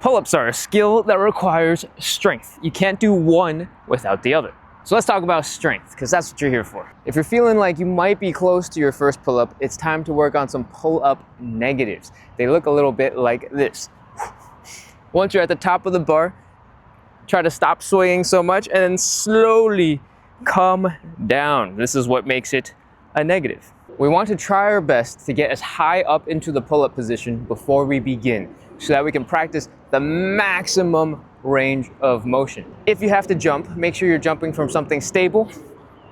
Pull-ups are a skill that requires strength. You can't do one without the other. So let's talk about strength, because that's what you're here for. If you're feeling like you might be close to your first pull-up, it's time to work on some pull-up negatives. They look a little bit like this. Once you're at the top of the bar, try to stop swaying so much and then slowly come down. This is what makes it a negative. We want to try our best to get as high up into the pull-up position before we begin, so that we can practice the maximum range of motion. If you have to jump, make sure you're jumping from something stable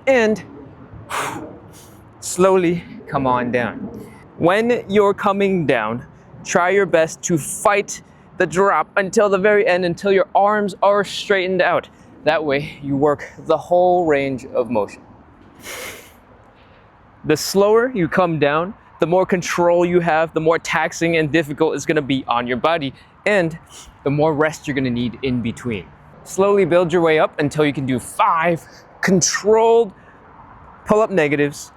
and slowly come on down. When you're coming down, try your best to fight the drop until the very end, until your arms are straightened out. That way you work the whole range of motion. The slower you come down, the more control you have, the more taxing and difficult it's gonna be on your body, and the more rest you're gonna need in between. Slowly build your way up until you can do 5 controlled pull-up negatives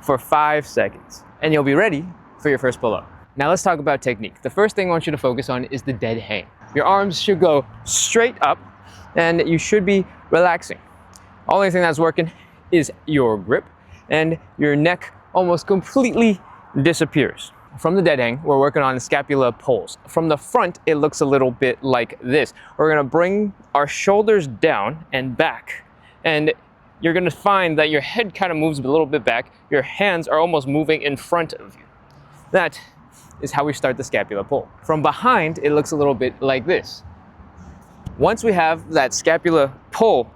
for 5 seconds, and you'll be ready for your first pull-up. Now let's talk about technique. The first thing I want you to focus on is the dead hang. Your arms should go straight up, and you should be relaxing. Only thing that's working is your grip, and your neck almost completely disappears. From the dead hang, we're working on scapula pulls. From the front, it looks a little bit like this. We're gonna bring our shoulders down and back, and you're gonna find that your head kind of moves a little bit back. Your hands are almost moving in front of you. That is how we start the scapula pull. From behind, it looks a little bit like this. Once we have that scapula pull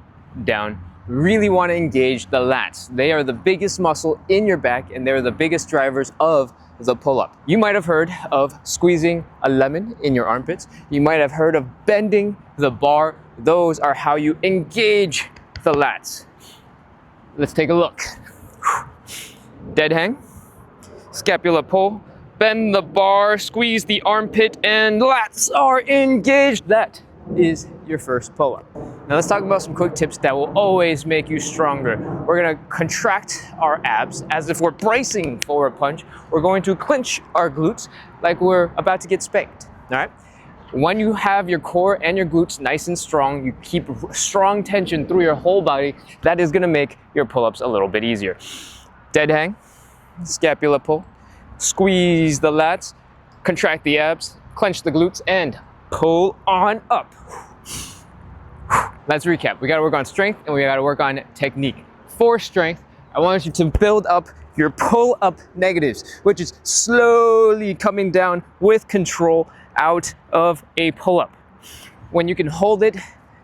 down, really want to engage the lats. They are the biggest muscle in your back, and they're the biggest drivers of the pull-up. You might have heard of squeezing a lemon in your armpits. You might have heard of bending the bar. Those are how you engage the lats. Let's take a look. Dead hang, scapula pull, bend the bar, squeeze the armpit, and lats are engaged. That is your first pull-up. Now let's talk about some quick tips that will always make you stronger. We're gonna contract our abs as if we're bracing for a punch. We're going to clench our glutes like we're about to get spanked, all right? When you have your core and your glutes nice and strong, you keep strong tension through your whole body, that is gonna make your pull-ups a little bit easier. Dead hang, scapula pull, squeeze the lats, contract the abs, clench the glutes, and pull on up. Let's recap. We gotta work on strength and we gotta work on technique. For strength, I want you to build up your pull-up negatives, which is slowly coming down with control out of a pull-up. When you can hold it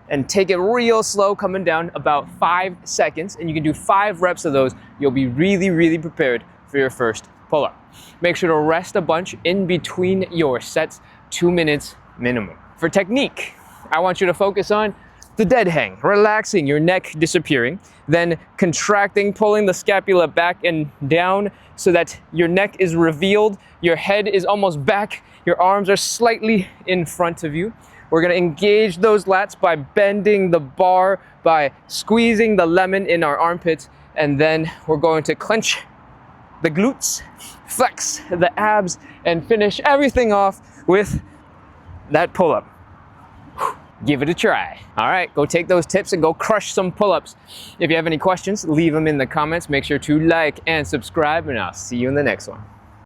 and take it real slow, coming down about 5 seconds, and you can do 5 reps of those, you'll be really, really prepared for your first pull-up. Make sure to rest a bunch in between your sets, 2 minutes minimum. For technique, I want you to focus on the dead hang, relaxing, your neck disappearing, then contracting, pulling the scapula back and down so that your neck is revealed, your head is almost back, your arms are slightly in front of you. We're gonna engage those lats by bending the bar, by squeezing the lemon in our armpits, and then we're going to clench the glutes, flex the abs, and finish everything off with that pull-up. Give it a try. All right, go take those tips and go crush some pull-ups. If you have any questions, leave them in the comments. Make sure to like and subscribe, and I'll see you in the next one.